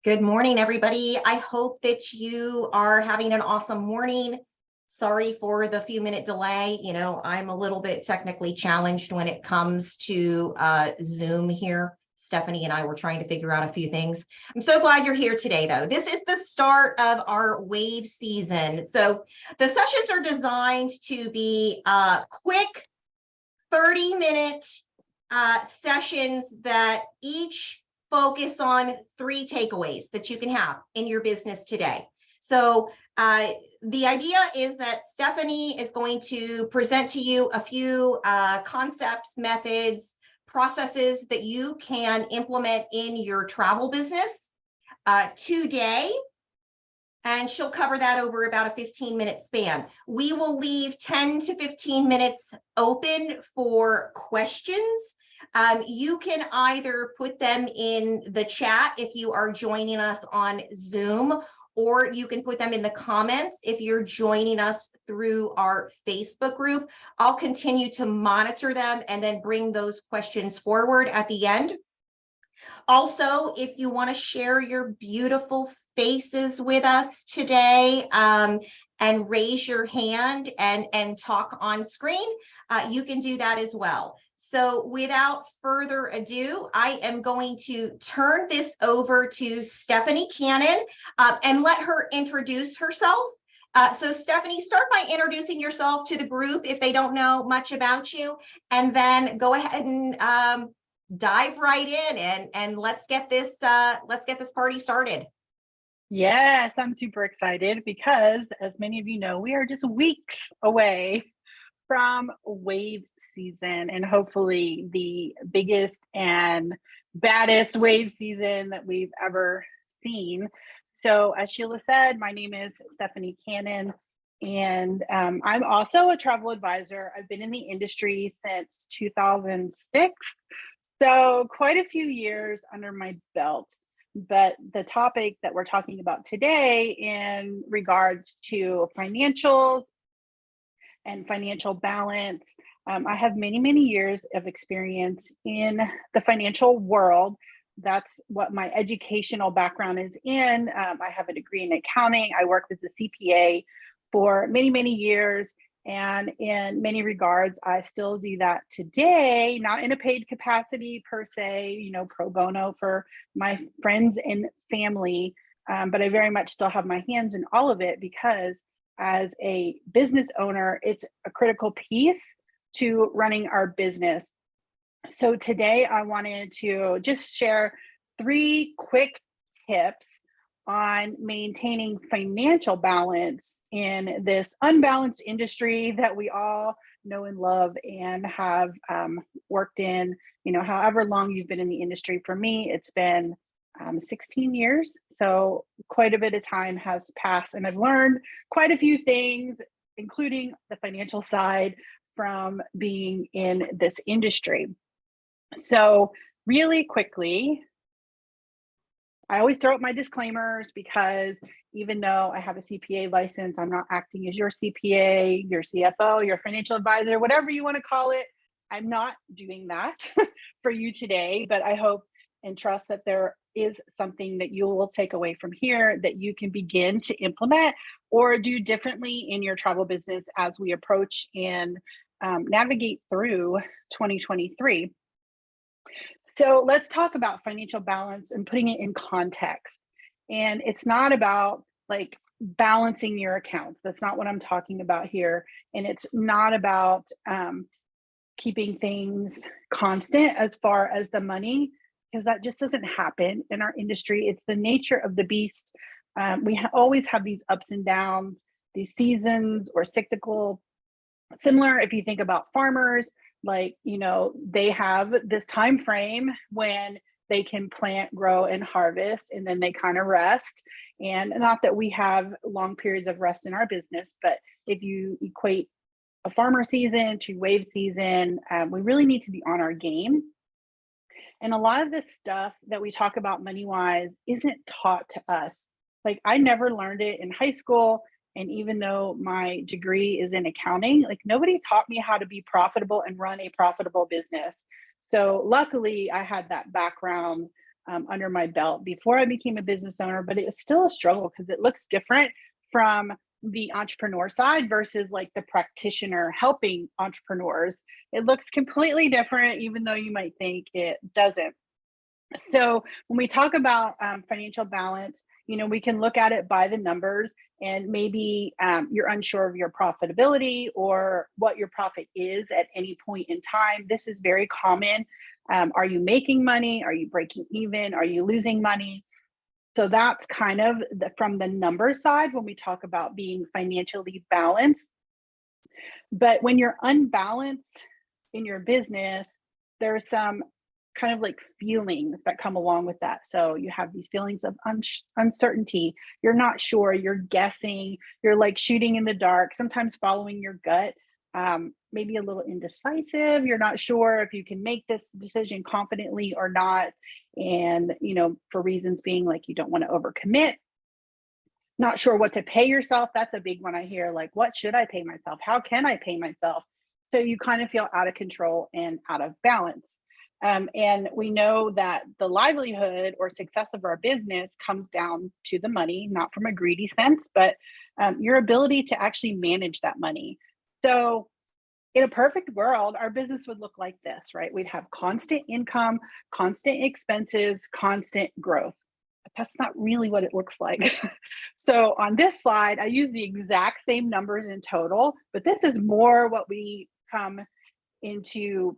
Good morning, everybody. I hope that you are having an awesome morning. Sorry for the few-minute delay. I'm a little bit technically challenged when it comes to Zoom here. Stephanie and I were trying to figure out a few things. I'm so glad you're here today, though. This is the start of our wave season. So the sessions are designed to be quick 30-minute sessions that each focus on 3 takeaways that you can have in your business today. So the idea is that Stephanie is going to present to you a few concepts, methods, processes that you can implement in your travel business today. And she'll cover that over about a 15-minute span. We will leave 10 to 15 minutes open for questions. You can either put them in the chat if you are joining us on Zoom, or you can put them in the comments if you're joining us through our Facebook group. I'll continue to monitor them and then bring those questions forward at the end. Also, if you want to share your beautiful faces with us today and raise your hand and talk on screen, you can do that as well. So without further ado, I am going to turn this over to Stephanie Cannon and let her introduce herself. So Stephanie, start by introducing yourself to the group if they don't know much about you, and then go ahead and dive right in and let's get this party started. Yes, I'm super excited because, as many of you know, we are just weeks away from wave season, and hopefully the biggest and baddest wave season that we've ever seen. So as Sheila said, my name is Stephanie Cannon, and I'm also a travel advisor. I've been in the industry since 2006, so quite a few years under my belt. But the topic that we're talking about today in regards to financials and financial balance, I have many, many years of experience in the financial world. That's what my educational background is in. I have a degree in accounting. I worked as a CPA for many, many years. And in many regards, I still do that today, not in a paid capacity per se, pro bono for my friends and family. But I very much still have my hands in all of it because as a business owner, it's a critical piece to running our business. So today I wanted to just share 3 quick tips on maintaining financial balance in this unbalanced industry that we all know and love and have worked in, however long you've been in the industry. For me, it's been 16 years. So quite a bit of time has passed, and I've learned quite a few things, including the financial side, from being in this industry. So really quickly, I always throw up my disclaimers because even though I have a CPA license, I'm not acting as your CPA, your CFO, your financial advisor, whatever you want to call it. I'm not doing that for you today, but I hope and trust that there is something that you will take away from here that you can begin to implement or do differently in your travel business as we approach and navigate through 2023. So let's talk about financial balance and putting it in context. And it's not about like balancing your accounts. That's not what I'm talking about here. And it's not about keeping things constant as far as the money, because that just doesn't happen in our industry. It's the nature of the beast. We always have these ups and downs, these seasons or cyclical. Similar if you think about farmers, they have this time frame when they can plant, grow, and harvest, and then they kind of rest. And not that we have long periods of rest in our business, but if you equate a farmer season to wave season, we really need to be on our game. And a lot of this stuff that we talk about money-wise isn't taught to us. Like, I never learned it in high school. And even though my degree is in accounting, nobody taught me how to be profitable and run a profitable business. So luckily I had that background under my belt before I became a business owner, but it was still a struggle because it looks different from the entrepreneur side versus like the practitioner helping entrepreneurs. It looks completely different, even though you might think it doesn't. So when we talk about financial balance, we can look at it by the numbers, and maybe you're unsure of your profitability or what your profit is at any point in time. This is very common. Are you making money? Are you breaking even? Are you losing money? So that's kind of from the number side when we talk about being financially balanced. But when you're unbalanced in your business, there's some kind of like feelings that come along with that. So you have these feelings of uncertainty. You're not sure, you're guessing, you're like shooting in the dark, sometimes following your gut, maybe a little indecisive. You're not sure if you can make this decision confidently or not. And, for reasons being like you don't want to overcommit, not sure what to pay yourself. That's a big one I hear. Like, what should I pay myself? How can I pay myself? So you kind of feel out of control and out of balance. And we know that the livelihood or success of our business comes down to the money, not from a greedy sense, but your ability to actually manage that money. So in a perfect world, our business would look like this, right? We'd have constant income, constant expenses, constant growth. But that's not really what it looks like. So on this slide, I use the exact same numbers in total, but this is more what we comes into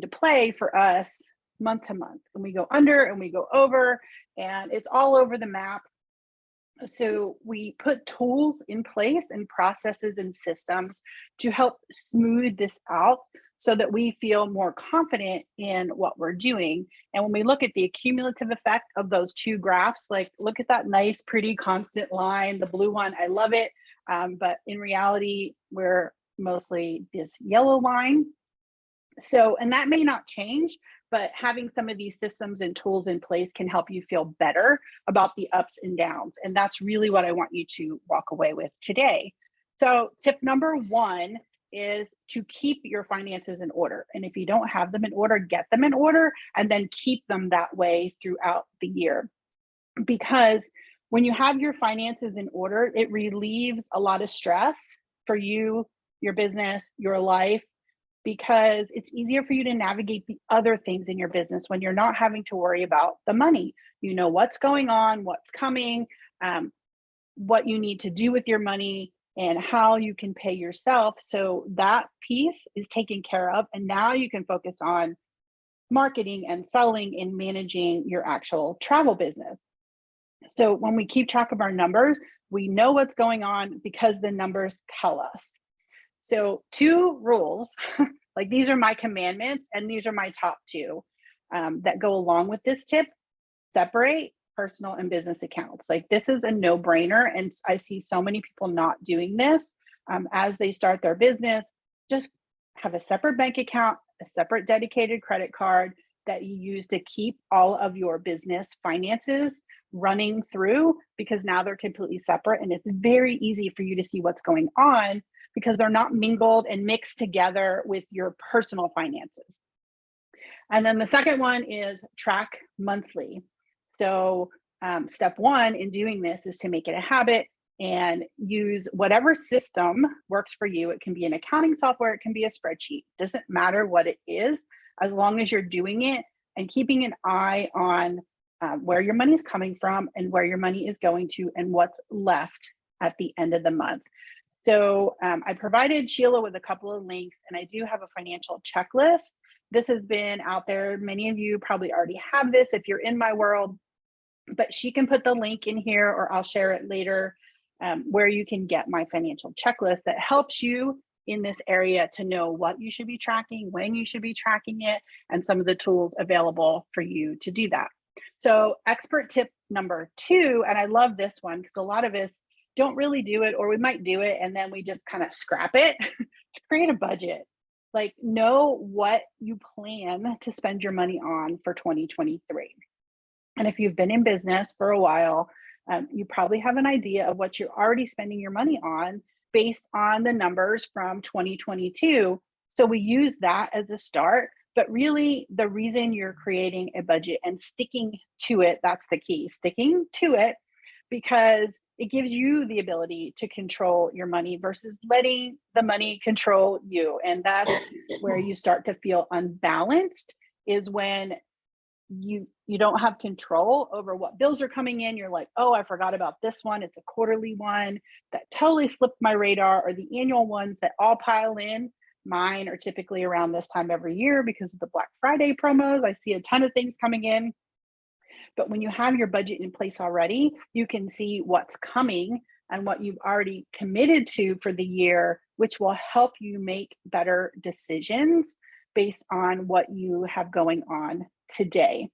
play for us month to month. And we go under and we go over, and it's all over the map. So we put tools in place and processes and systems to help smooth this out so that we feel more confident in what we're doing. And when we look at the cumulative effect of those two graphs, like look at that nice, pretty constant line, the blue one, I love it. But in reality, we're mostly this yellow line. So, and that may not change, but having some of these systems and tools in place can help you feel better about the ups and downs. And that's really what I want you to walk away with today. So tip number one is to keep your finances in order. And if you don't have them in order, get them in order and then keep them that way throughout the year. Because when you have your finances in order, it relieves a lot of stress for you, your business, your life, because it's easier for you to navigate the other things in your business when you're not having to worry about the money. You know what's going on, what's coming, what you need to do with your money, and how you can pay yourself. So that piece is taken care of. And now you can focus on marketing and selling and managing your actual travel business. So when we keep track of our numbers, we know what's going on because the numbers tell us. So 2 rules, like these are my commandments and these are my top 2 that go along with this tip. Separate personal and business accounts. Like this is a no-brainer. And I see so many people not doing this as they start their business. Just have a separate bank account, a separate dedicated credit card that you use to keep all of your business finances running through, because now they're completely separate and it's very easy for you to see what's going on because they're not mingled and mixed together with your personal finances. And then the second one is track monthly. So step 1 in doing this is to make it a habit and use whatever system works for you. It can be an accounting software, it can be a spreadsheet. It doesn't matter what it is, as long as you're doing it and keeping an eye on where your money is coming from and where your money is going to and what's left at the end of the month. So I provided Sheila with a couple of links, and I do have a financial checklist. This has been out there. Many of you probably already have this if you're in my world, but she can put the link in here or I'll share it later where you can get my financial checklist that helps you in this area to know what you should be tracking, when you should be tracking it, and some of the tools available for you to do that. So expert tip number 2, and I love this one because a lot of us don't really do it, or we might do it and then we just kind of scrap it. To create a budget. Like know what you plan to spend your money on for 2023. And if you've been in business for a while, you probably have an idea of what you're already spending your money on based on the numbers from 2022. So we use that as a start, But really, the reason you're creating a budget and sticking to it, that's the key, sticking to it, because it gives you the ability to control your money versus letting the money control you. And that's where you start to feel unbalanced, is when you don't have control over what bills are coming in. You're like, oh, I forgot about this one. It's a quarterly one that totally slipped my radar, or the annual ones that all pile in. Mine are typically around this time every year because of the Black Friday promos. I see a ton of things coming in. But when you have your budget in place already, you can see what's coming and what you've already committed to for the year, which will help you make better decisions based on what you have going on today.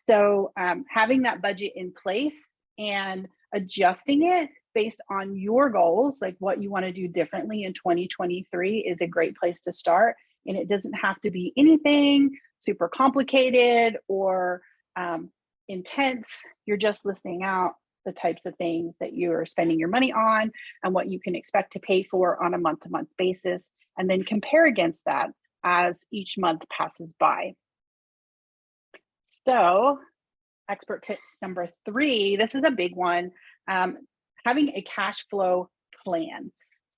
So having that budget in place and adjusting it based on your goals, like what you want to do differently in 2023, is a great place to start. And it doesn't have to be anything super complicated or intense. You're just listing out the types of things that you are spending your money on and what you can expect to pay for on a month-to-month basis, and then compare against that as each month passes by. So, expert tip number 3, this is a big one, having a cash flow plan.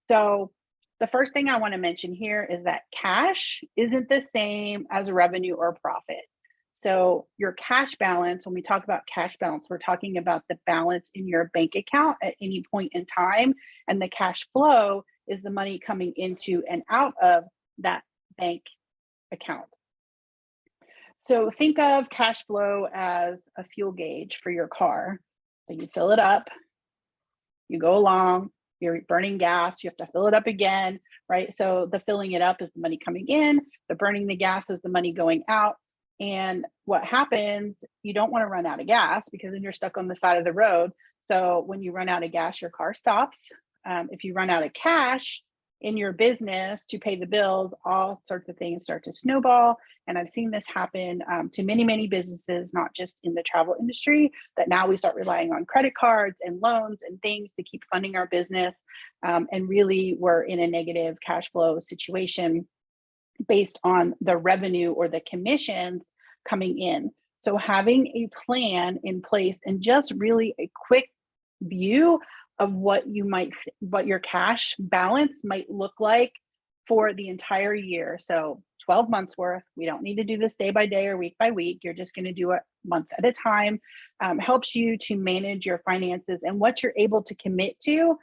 So the first thing I want to mention here is that cash isn't the same as revenue or profit. So your cash balance, when we talk about cash balance, we're talking about the balance in your bank account at any point in time. And the cash flow is the money coming into and out of that bank account. So think of cash flow as a fuel gauge for your car. So you fill it up, you go along, you're burning gas, you have to fill it up again, right? So the filling it up is the money coming in, the burning the gas is the money going out. And what happens, you don't want to run out of gas, because then you're stuck on the side of the road. So when you run out of gas, your car stops. If you run out of cash in your business to pay the bills, all sorts of things start to snowball. And I've seen this happen to many, many businesses, not just in the travel industry, that now we start relying on credit cards and loans and things to keep funding our business. And really, we're in a negative cash flow situation based on the revenue or the commissions coming in. So having a plan in place and just really a quick view of what your cash balance might look like for the entire year. So 12 months worth. We don't need to do this day by day or week by week. You're just going to do it month at a time. Helps you to manage your finances and what you're able to commit to,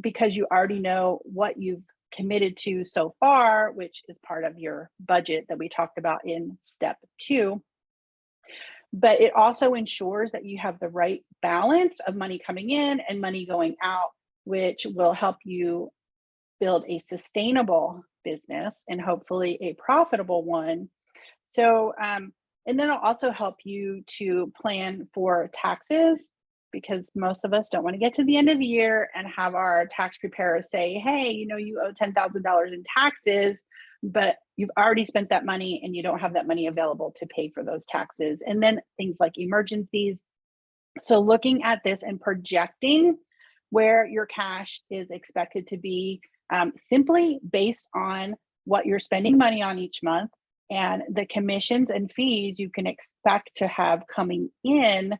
because you already know what you've committed to so far, which is part of your budget that we talked about in step 2. But it also ensures that you have the right balance of money coming in and money going out, which will help you build a sustainable business and hopefully a profitable one. So, and then it'll also help you to plan for taxes, because most of us don't want to get to the end of the year and have our tax preparer say, hey, you owe $10,000 in taxes, but you've already spent that money and you don't have that money available to pay for those taxes. And then things like emergencies. So looking at this and projecting where your cash is expected to be, simply based on what you're spending money on each month and the commissions and fees you can expect to have coming in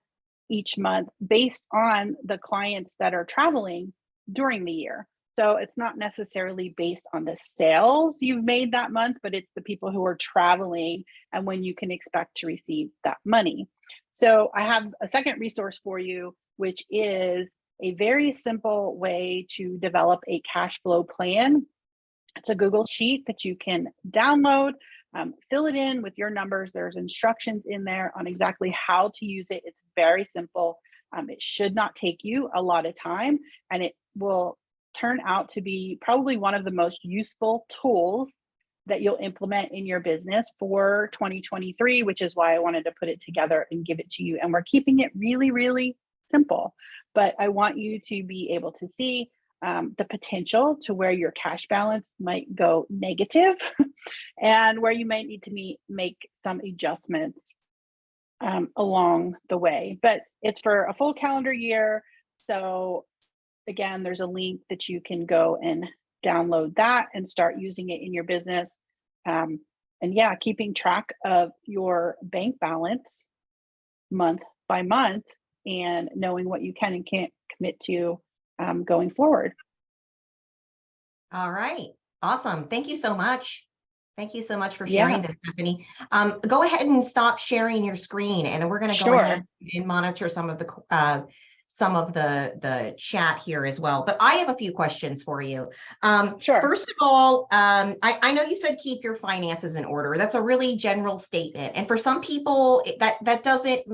each month based on the clients that are traveling during the year. So it's not necessarily based on the sales you've made that month, but it's the people who are traveling and when you can expect to receive that money. So I have a second resource for you, which is a very simple way to develop a cash flow plan. It's a Google Sheet that you can download, fill it in with your numbers. There's instructions in there on exactly how to use it. It's very simple. It should not take you a lot of time, and it will turn out to be probably one of the most useful tools that you'll implement in your business for 2023, which is why I wanted to put it together and give it to you. And we're keeping it really, really simple, but I want you to be able to see the potential to where your cash balance might go negative and where you might need to make some adjustments along the way. But it's for a full calendar year. So again, there's a link that you can go and download that and start using it in your business. And yeah, keeping track of your bank balance month by month and knowing what you can and can't commit to going forward. All right. Awesome. Thank you so much. Thank you so much for Yeah, sharing this, Stephanie. Go ahead and stop sharing your screen, and we're going to go ahead sure. and monitor some of the chat here as well. But I have a few questions for you. Sure. First of all, I know you said keep your finances in order. That's a really general statement, and for some people that doesn't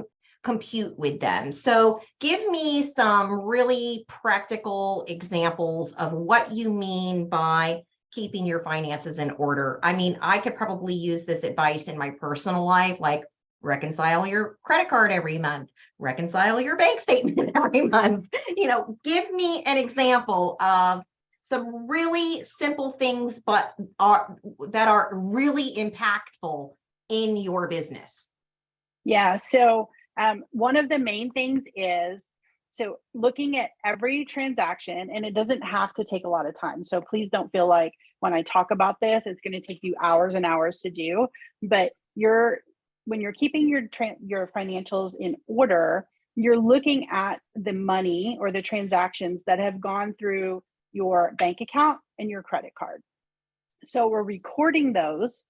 compute with them. So give me some really practical examples of what you mean by keeping your finances in order. I mean, I could probably use this advice in my personal life, like reconcile your credit card every month, reconcile your bank statement every month. Give me an example of some really simple things, but that are really impactful in your business. Yeah. So one of the main things is looking at every transaction, and it doesn't have to take a lot of time. So please don't feel like when I talk about this, it's going to take you hours and hours to do. But when you're keeping your financials in order, you're looking at the money or the transactions that have gone through your bank account and your credit card. So we're recording those,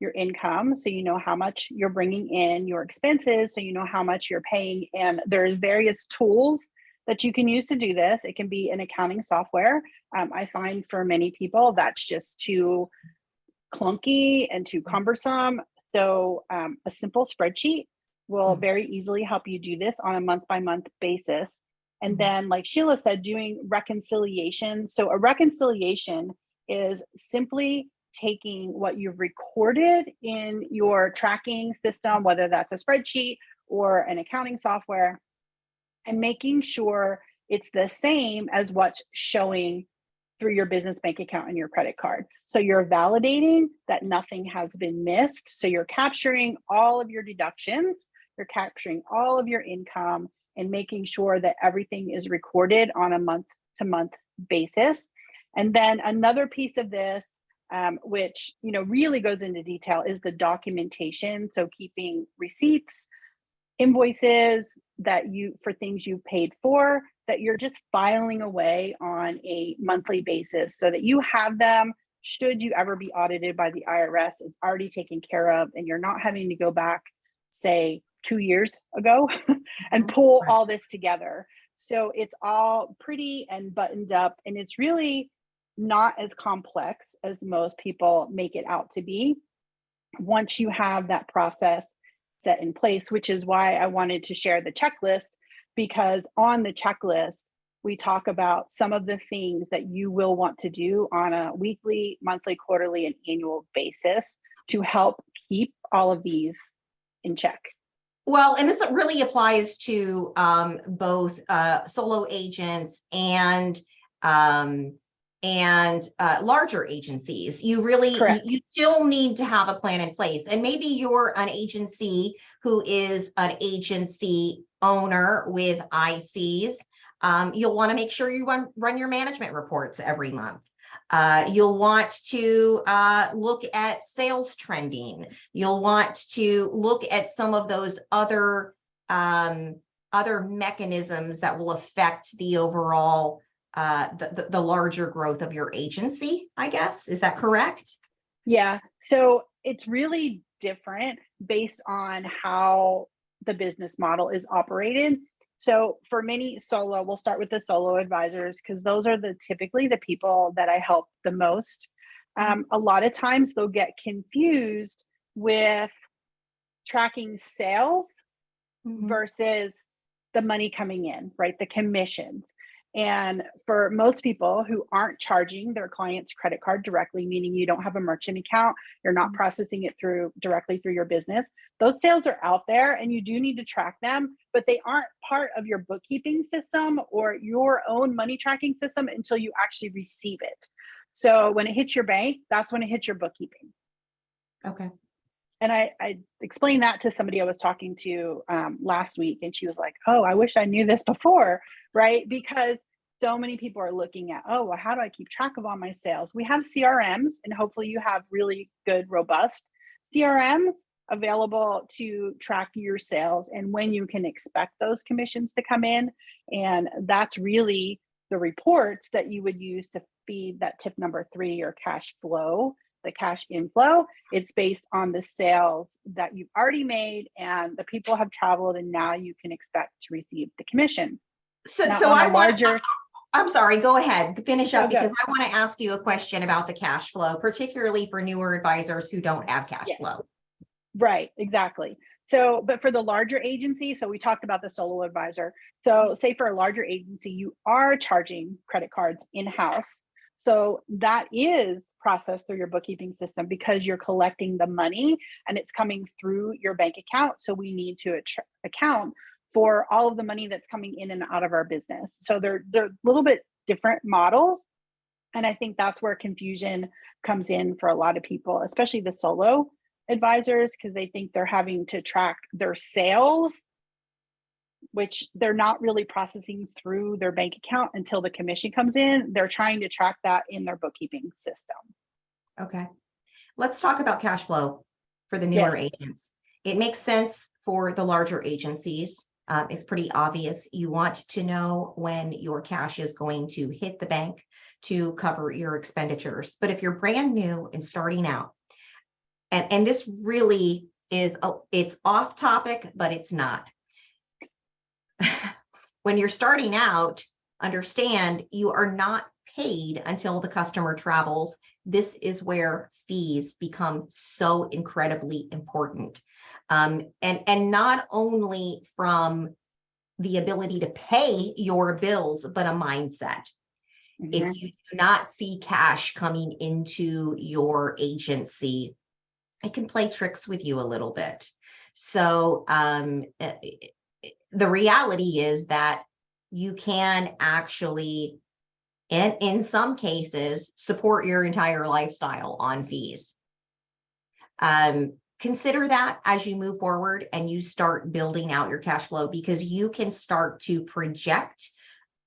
your income, so you know how much you're bringing in, your expenses, so you know how much you're paying. And there's various tools that you can use to do this. It can be an accounting software. I find for many people that's just too clunky and too cumbersome. So a simple spreadsheet will very easily help you do this on a month by month basis. And then, like Sheila said, doing reconciliation. So a reconciliation is simply taking what you've recorded in your tracking system, whether that's a spreadsheet or an accounting software, and making sure it's the same as what's showing through your business bank account and your credit card. So you're validating that nothing has been missed. So you're capturing all of your deductions, you're capturing all of your income, and making sure that everything is recorded on a month to month basis. And then another piece of this, which really goes into detail, is the documentation. So keeping receipts, invoices for things you've paid for, that you're just filing away on a monthly basis so that you have them should you ever be audited by the IRS. It's already taken care of, and you're not having to go back, say, 2 years ago and pull all this together. So it's all pretty and buttoned up, and it's really not as complex as most people make it out to be once you have that process set in place, which is why I wanted to share the checklist, because on the checklist, we talk about some of the things that you will want to do on a weekly, monthly, quarterly, and annual basis to help keep all of these in check. Well, and this really applies to both solo agents and larger agencies. You still need to have a plan in place. And maybe you're an agency who is an agency owner with ICs. You'll want to make sure you run your management reports every month. You'll want to look at sales trending. You'll want to look at some of those other mechanisms that will affect the overall the larger growth of your agency, I guess. Is that correct? Yeah. So it's really different based on how the business model is operated. So for many we'll start with the solo advisors, because those are typically the people that I help the most. A lot of times they'll get confused with tracking sales versus the money coming in, right? The commissions. And for most people who aren't charging their client's credit card directly, meaning you don't have a merchant account, you're not processing it directly through your business, those sales are out there and you do need to track them, but they aren't part of your bookkeeping system or your own money tracking system until you actually receive it. So when it hits your bank, that's when it hits your bookkeeping. Okay. And I explained that to somebody I was talking to last week, and she was like, "Oh, I wish I knew this before," right? Because so many people are looking at, "Oh, well, how do I keep track of all my sales?" We have CRMs, and hopefully you have really good, robust CRMs available to track your sales and when you can expect those commissions to come in. And that's really the reports that you would use to feed that tip number 3, your cash flow, the cash inflow. It's based on the sales that you've already made and the people have traveled, and now you can expect to receive the commission. So, Now, so on I a want, larger, I'm sorry, go ahead, finish go, up, because go. I want to ask you a question about the cash flow, particularly for newer advisors who don't have cash Yes. flow. Right, exactly. So, but for the larger agency, so we talked about the solo advisor. So, say for a larger agency, you are charging credit cards in-house. So, that is processed through your bookkeeping system because you're collecting the money and it's coming through your bank account. So, we need to account for all of the money that's coming in and out of our business. So, they're a little bit different models. And I think that's where confusion comes in for a lot of people, especially the solo advisors, because they think they're having to track their sales, which they're not really processing through their bank account until the commission comes in. They're trying to track that in their bookkeeping system. Okay. Let's talk about cash flow for the newer agents. It makes sense for the larger agencies. It's pretty obvious. You want to know when your cash is going to hit the bank to cover your expenditures. But if you're brand new and starting out, and this really is, it's off topic, but it's not. When you're starting out, understand you are not paid until the customer travels. This is where fees become so incredibly important. And not only from the ability to pay your bills, but a mindset. Mm-hmm. If you do not see cash coming into your agency, it can play tricks with you a little bit. So the reality is that you can actually, and in some cases, support your entire lifestyle on fees. Consider that as you move forward and you start building out your cash flow, because you can start to project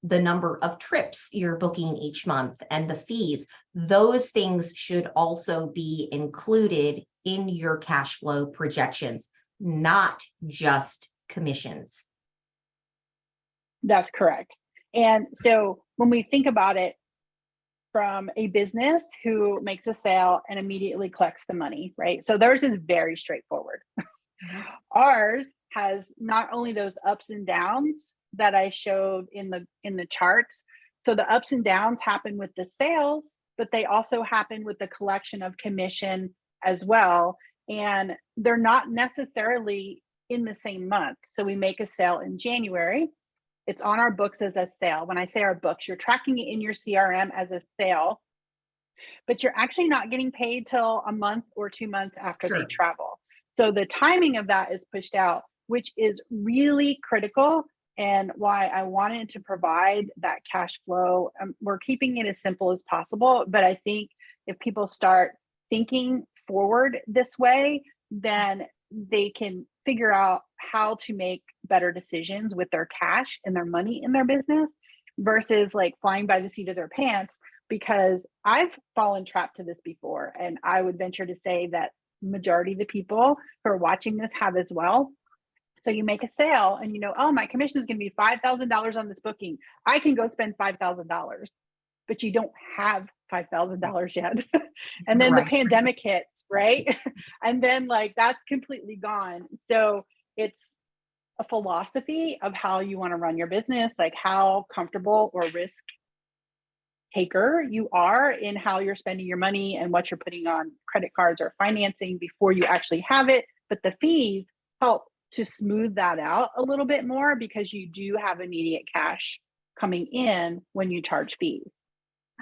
the number of trips you're booking each month and the fees. Those things should also be included in your cash flow projections, not just commissions. That's correct. And so when we think about it from a business who makes a sale and immediately collects the money, right? So theirs is very straightforward. Mm-hmm. Ours has not only those ups and downs that I showed in the charts. So the ups and downs happen with the sales, but they also happen with the collection of commission as well. And they're not necessarily in the same month. So we make a sale in January. It's on our books as a sale. When I say our books, you're tracking it in your CRM as a sale, but you're actually not getting paid till a month or 2 months after they travel. So the timing of that is pushed out, which is really critical, and why I wanted to provide that cash flow. We're keeping it as simple as possible, but I think if people start thinking forward this way, then they can figure out how to make better decisions with their cash and their money in their business versus like flying by the seat of their pants, because I've fallen trapped to this before. And I would venture to say that majority of the people who are watching this have as well. So you make a sale and you know, oh, my commission is going to be $5,000 on this booking. I can go spend $5,000, but you don't have $5,000 yet. And then the pandemic hits, right? And then like that's completely gone. So it's a philosophy of how you want to run your business, like how comfortable or risk taker you are in how you're spending your money and what you're putting on credit cards or financing before you actually have it. But the fees help to smooth that out a little bit more because you do have immediate cash coming in when you charge fees.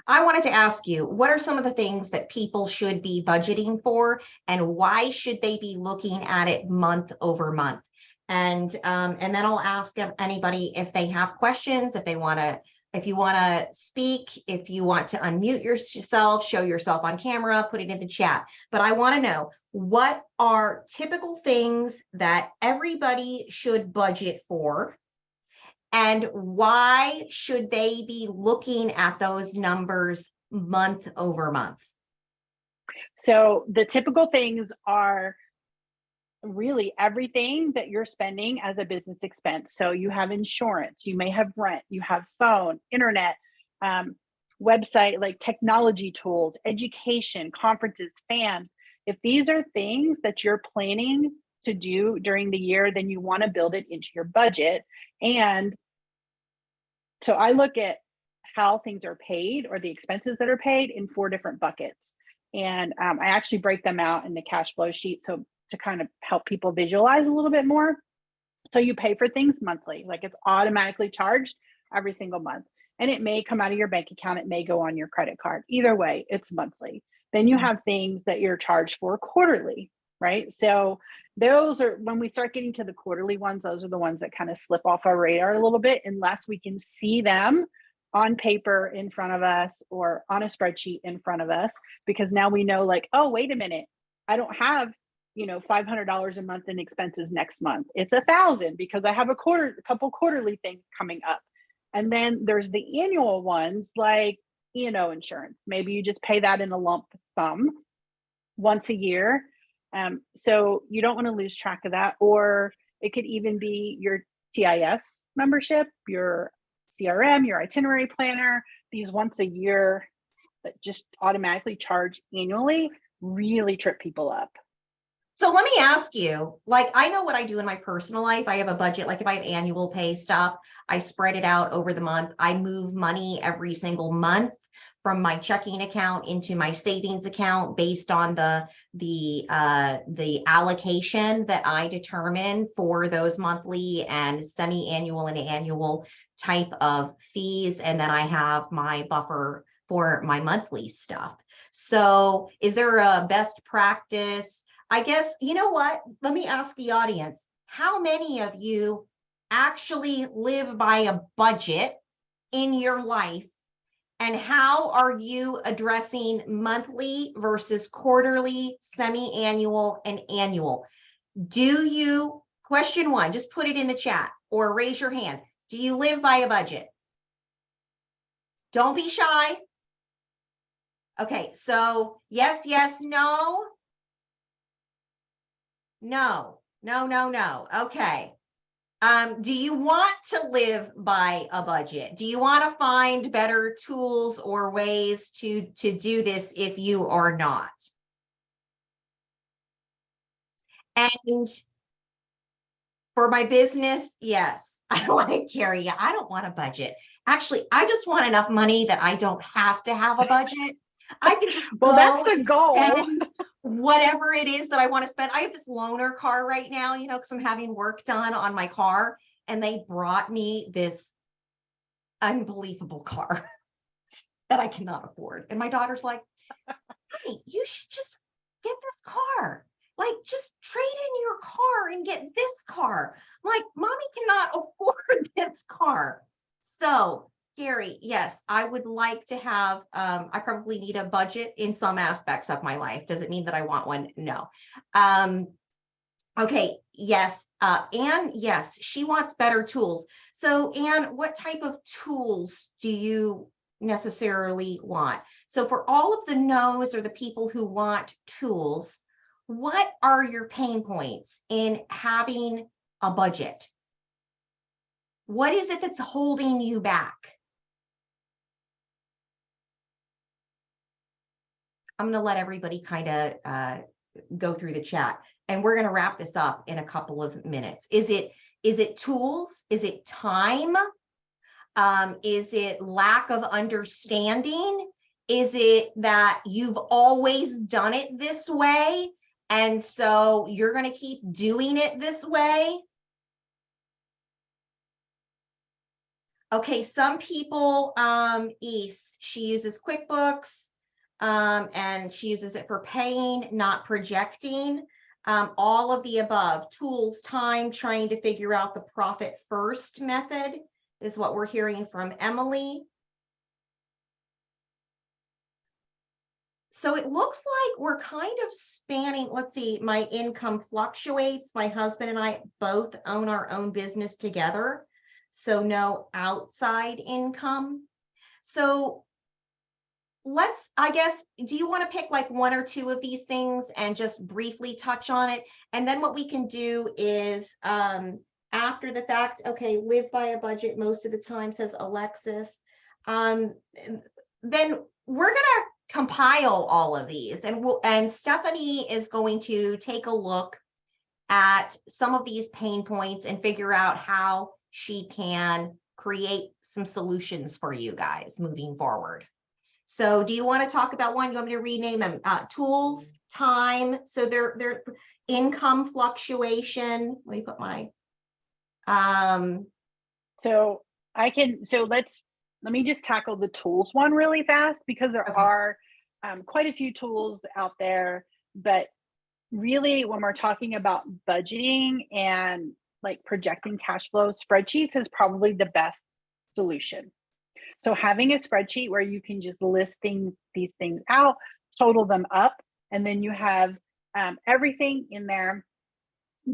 I wanted to ask you, what are some of the things that people should be budgeting for, and why should they be looking at it month over month? And then I'll ask anybody if they have questions, if you want to speak, if you want to unmute yourself, show yourself on camera, put it in the chat. But I want to know, what are typical things that everybody should budget for? And why should they be looking at those numbers month over month? So the typical things are really everything that you're spending as a business expense. So you have insurance, you may have rent, you have phone, internet, website, like technology tools, education, conferences, fans. If these are things that you're planning to do during the year, then you want to build it into your budget. And so I look at how things are paid or the expenses that are paid in 4 different buckets. And I actually break them out in the cash flow sheet. So to kind of help people visualize a little bit more. So you pay for things monthly, like it's automatically charged every single month. And it may come out of your bank account, it may go on your credit card. Either way, it's monthly. Then you have things that you're charged for quarterly, right? So those are, when we start getting to the quarterly ones, those are the ones that kind of slip off our radar a little bit unless we can see them on paper in front of us or on a spreadsheet in front of us, because now we know, like, oh, wait a minute, I don't have $500 a month in expenses next month. It's 1,000 because I have a couple quarterly things coming up. And then there's the annual ones, like insurance. Maybe you just pay that in a lump sum once a year. So you don't want to lose track of that. Or it could even be your TIS membership, your CRM, your itinerary planner. These once a year that just automatically charge annually really trip people up. So let me ask you, like, I know what I do in my personal life. I have a budget. Like if I have annual pay stuff, I spread it out over the month. I move money every single month from my checking account into my savings account based on the allocation that I determine for those monthly and semi-annual and annual type of fees. And then I have my buffer for my monthly stuff. So is there a best practice? I guess, you know what? Let me ask the audience, how many of you actually live by a budget in your life? And how are you addressing monthly versus quarterly, semi-annual, and annual? Do you, question 1, just put it in the chat or raise your hand. Do you live by a budget? Don't be shy. Okay, so yes, yes, no. No. Okay. Do you want to live by a budget? Do you want to find better tools or ways to do this if you are not? And for my business, yes, I like Carrie. I don't want a budget. Actually, I just want enough money that I don't have to have a budget. I can just well, that's the and goal. Spend whatever it is that I want to spend. I have this loaner car right now, because I'm having work done on my car, and they brought me this unbelievable car that I cannot afford. And my daughter's like, "Hey, you should just get this car. Like, just trade in your car and get this car." I'm like, "Mommy cannot afford this car." So Gary, yes, I would like to have, I probably need a budget in some aspects of my life. Does it mean that I want one? No. Okay, yes. Anne, yes, she wants better tools. So Anne, what type of tools do you necessarily want? So for all of the no's or the people who want tools, what are your pain points in having a budget? What is it that's holding you back? I'm going to let everybody kind of go through the chat, and we're going to wrap this up in a couple of minutes. Is it tools? Is it time? Is it lack of understanding? Is it that you've always done it this way, and so you're going to keep doing it this way? Okay, some people, she uses QuickBooks, and she uses it for paying, not projecting. All of the above, tools, time, trying to figure out the profit first method is what we're hearing from Emily. So it looks like we're kind of spanning, let's see, my income fluctuates. My husband and I both own our own business together, so no outside income. So I guess, do you want to pick like one or two of these things and just briefly touch on it? And then what we can do is, after the fact, okay, live by a budget most of the time, says Alexis. Um, then we're gonna compile all of these, and Stephanie is going to take a look at some of these pain points and figure out how she can create some solutions for you guys moving forward. So do you want to talk about one? You want me to rename them? Tools, time. So they're income fluctuation. Let me put my So let me just tackle the tools one really fast, because there okay. are quite a few tools out there. But really, when we're talking about budgeting and like projecting cash flow, spreadsheets is probably the best solution. So having a spreadsheet where you can just list these things out, total them up, and then you have everything in there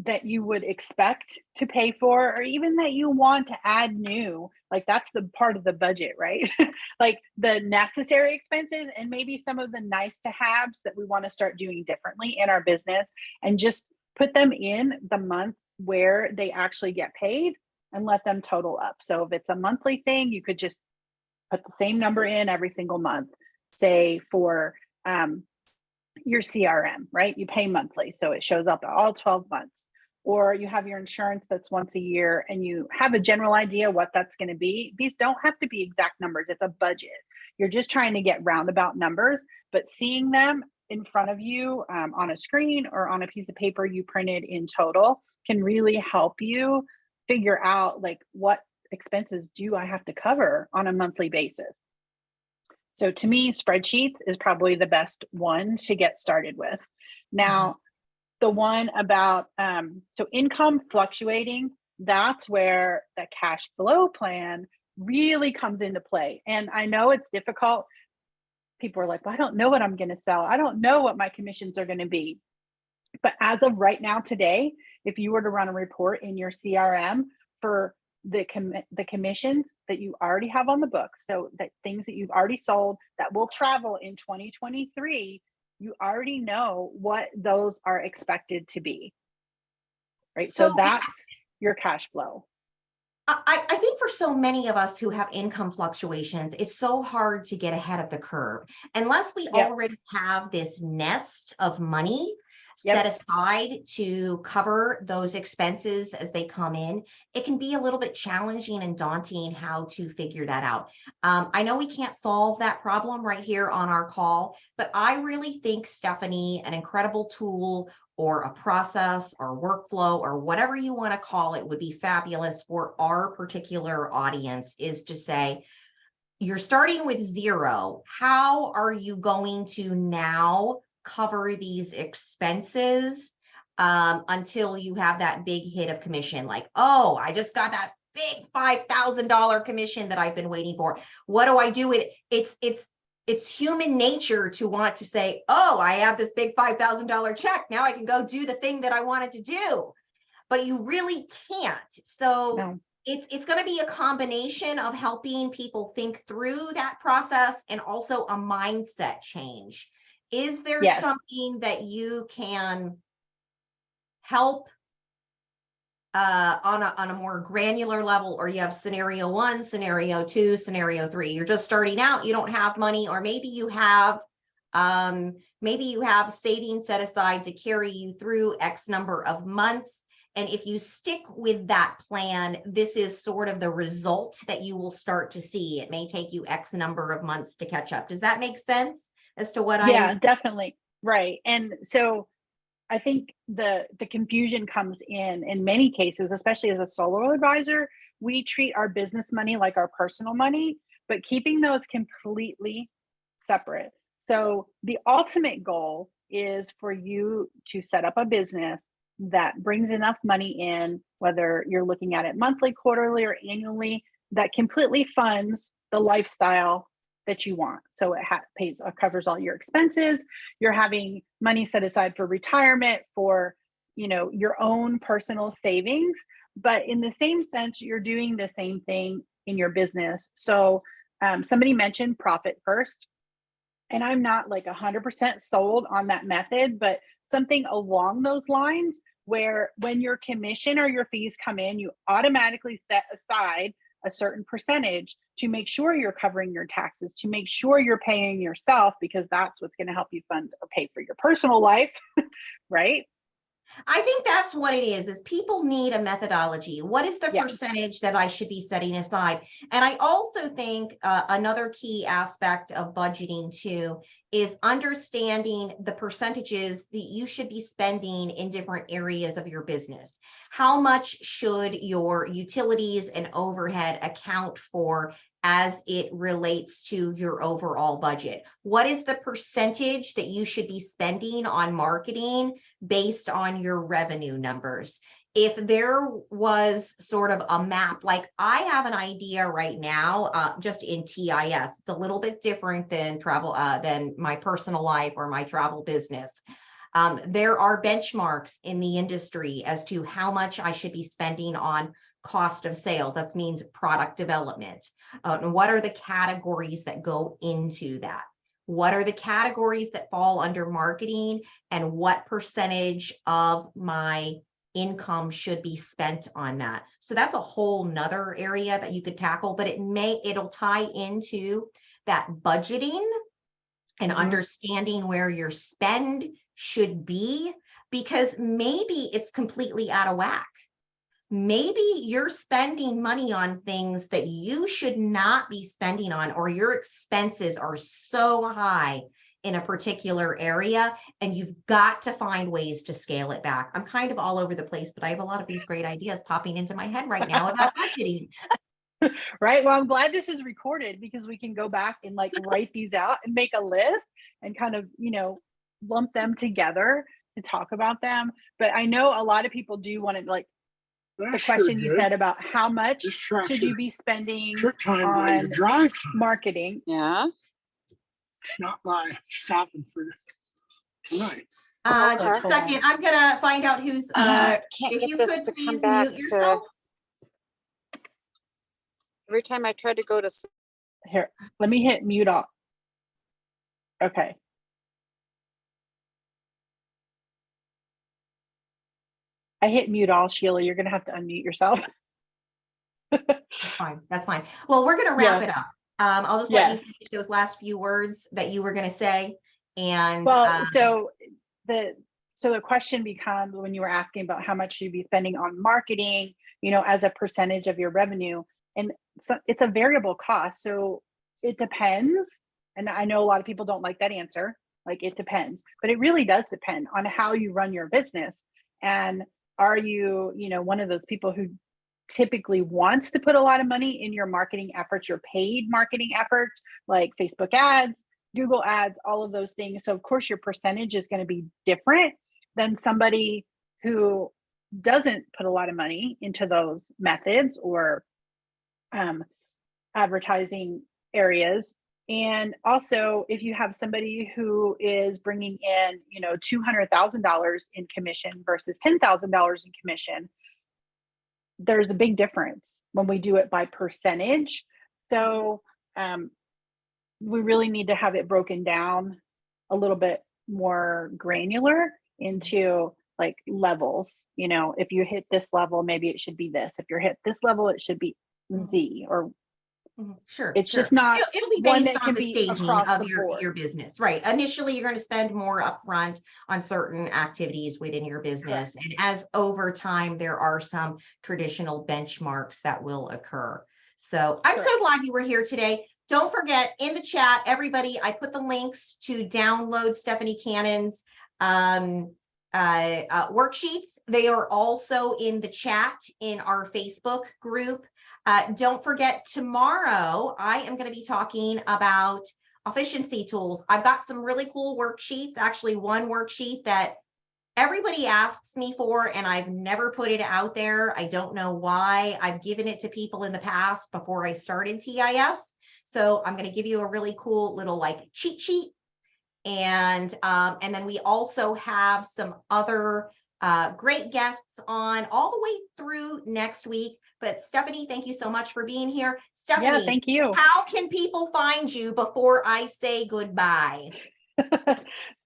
that you would expect to pay for, or even that you want to add new. Like that's the part of the budget, right? Like the necessary expenses and maybe some of the nice to haves that we want to start doing differently in our business, and just put them in the month where they actually get paid and let them total up. So if it's a monthly thing, you could just put the same number in every single month. Say for your CRM, right? You pay monthly, so it shows up all 12 months. Or you have your insurance that's once a year, and you have a general idea what that's going to be. These don't have to be exact numbers. It's a budget. You're just trying to get roundabout numbers, but seeing them in front of you on a screen or on a piece of paper you printed in total can really help you figure out like what expenses do I have to cover on a monthly basis. So to me, spreadsheets is probably the best one to get started with. Now, the one about so income fluctuating, that's where the cash flow plan really comes into play. And I know it's difficult. People are like, well, I don't know what I'm going to sell. I don't know what my commissions are going to be. But as of right now, today, if you were to run a report in your CRM for the commissions that you already have on the books, so that things that you've already sold that will travel in 2023, you already know what those are expected to be, right? So So that's your cash flow. I think for so many of us who have income fluctuations, it's so hard to get ahead of the curve unless we Yep. already have this nest of money set Yep. aside to cover those expenses as they come in. It can be a little bit challenging and daunting how to figure that out. I know we can't solve that problem right here on our call, but I really think, Stephanie, an incredible tool or a process or workflow or whatever you want to call it would be fabulous for our particular audience, is to say, you're starting with zero. How are you going to now cover these expenses until you have that big hit of commission? Like, oh, I just got that big $5,000 commission that I've been waiting for. What do I do with it? It's human nature to want to say, oh, I have this big $5,000 check. Now I can go do the thing that I wanted to do. But you really can't. So No. it's going to be a combination of helping people think through that process and also a mindset change. Is there Yes. something that you can help on a more granular level, or you have scenario 1, scenario 2, scenario 3? You're just starting out, you don't have money, or maybe you have savings set aside to carry you through X number of months. And if you stick with that plan, this is sort of the result that you will start to see. It may take you X number of months to catch up. Does that make sense as to what Yeah, I'm? definitely. Right. And so I think the confusion comes in many cases, especially as a solo advisor. We treat our business money like our personal money, but keeping those completely separate. So the ultimate goal is for you to set up a business that brings enough money in, whether you're looking at it monthly, quarterly, or annually, that completely funds the lifestyle that you want. So it covers all your expenses. You're having money set aside for retirement, for your own personal savings, but in the same sense, you're doing the same thing in your business. So somebody mentioned profit first. And I'm not like 100% sold on that method, but something along those lines where when your commission or your fees come in, you automatically set aside a certain percentage to make sure you're covering your taxes, to make sure you're paying yourself, because that's what's going to help you fund or pay for your personal life, right? I think that's what it is people need a methodology. What is the Yeah. percentage that I should be setting aside? And I also think another key aspect of budgeting too is understanding the percentages that you should be spending in different areas of your business. How much should your utilities and overhead account for as it relates to your overall budget? What is the percentage that you should be spending on marketing based on your revenue numbers? If there was sort of a map, like I have an idea right now, just in TIS, it's a little bit different than travel, than my personal life or my travel business. There are benchmarks in the industry as to how much I should be spending on cost of sales. That means product development. And what are the categories that go into that? What are the categories that fall under marketing, and what percentage of my income should be spent on that? So that's a whole nother area that you could tackle, but it'll tie into that budgeting and understanding where your spend should be, because maybe it's completely out of whack. Maybe you're spending money on things that you should not be spending on, or your expenses are so high in a particular area, and you've got to find ways to scale it back. I'm kind of all over the place, but I have a lot of these great ideas popping into my head right now about budgeting. Right. Well, I'm glad this is recorded because we can go back and like write these out and make a list and kind of, lump them together to talk about them. But I know a lot of people do want to, like, the question you said about how much should you be spending on marketing. Yeah. Not by stopping for tonight. Just a second. I'm gonna find out who's Can't if get you this could to come please back mute yourself. Every time I try to go to Here, let me hit mute off. Okay. I hit mute all, Sheila. You're gonna have to unmute yourself. Fine, that's fine. Well, we're gonna wrap it up. I'll just let you finish those last few words that you were gonna say. And well, so the question becomes, when you were asking about how much you'd be spending on marketing, as a percentage of your revenue, and so it's a variable cost. So it depends. And I know a lot of people don't like that answer. Like, it depends, but it really does depend on how you run your business. And are you, one of those people who typically wants to put a lot of money in your marketing efforts, your paid marketing efforts, like Facebook ads, Google ads, all of those things. So of course your percentage is going to be different than somebody who doesn't put a lot of money into those methods or advertising areas. And also, if you have somebody who is bringing in, $200,000 in commission versus $10,000 in commission, there's a big difference when we do it by percentage. So we really need to have it broken down a little bit more granular into like levels. If you hit this level, maybe it should be this. If you're hit this level, it should be Z, or sure. It's just not. It'll be based on the staging of your business, right? Initially, you're going to spend more upfront on certain activities within your business, and as over time, there are some traditional benchmarks that will occur. So I'm so glad you were here today. Don't forget, in the chat, everybody, I put the links to download Stephanie Cannon's worksheets. They are also in the chat in our Facebook group. Don't forget, tomorrow I am going to be talking about efficiency tools. I've got some really cool worksheets, actually one worksheet that everybody asks me for, and I've never put it out there. I don't know why. I've given it to people in the past before I started TIS. So I'm going to give you a really cool little like cheat sheet. And then we also have some other great guests on all the way through next week. But Stephanie, thank you so much for being here. Yeah, Stephanie, thank you. how can people find you before I say goodbye?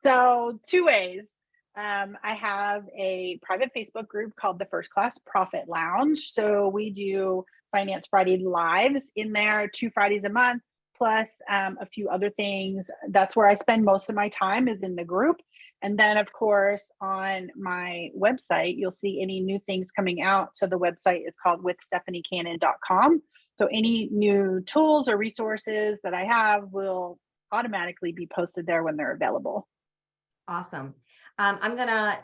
So 2 ways. I have a private Facebook group called the First Class Profit Lounge. So we do Finance Friday lives in there 2 Fridays a month, plus a few other things. That's where I spend most of my time, is in the group. And then, of course, on my website, you'll see any new things coming out. So the website is called withstephaniecannon.com. So any new tools or resources that I have will automatically be posted there when they're available. Awesome. I'm going to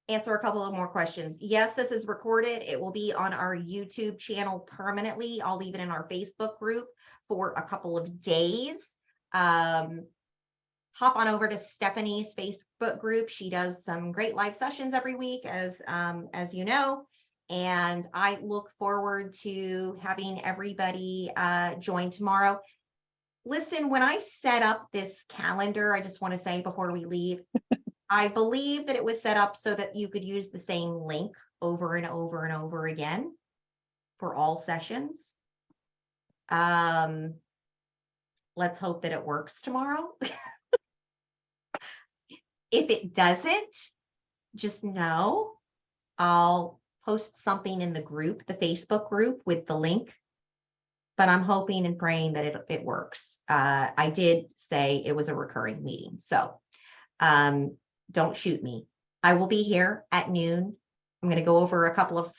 answer a couple of more questions. Yes, this is recorded. It will be on our YouTube channel permanently. I'll leave it in our Facebook group for a couple of days. Hop on over to Stephanie's Facebook group. She does some great live sessions every week, as you know, and I look forward to having everybody join tomorrow. Listen, when I set up this calendar, I just want to say before we leave, I believe that it was set up so that you could use the same link over and over and over again for all sessions. Let's hope that it works tomorrow. If it doesn't, just know I'll post something in the group, the Facebook group, with the link. But I'm hoping and praying that it works. I did say it was a recurring meeting, so don't shoot me. I will be here at noon. I'm going to go over a couple of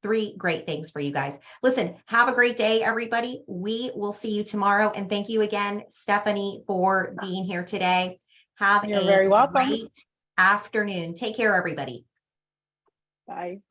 3 great things for you guys. Listen, have a great day, everybody. We will see you tomorrow. And thank you again, Stephanie, for being here today. Have You're a very welcome. great afternoon. Take care, everybody. Bye.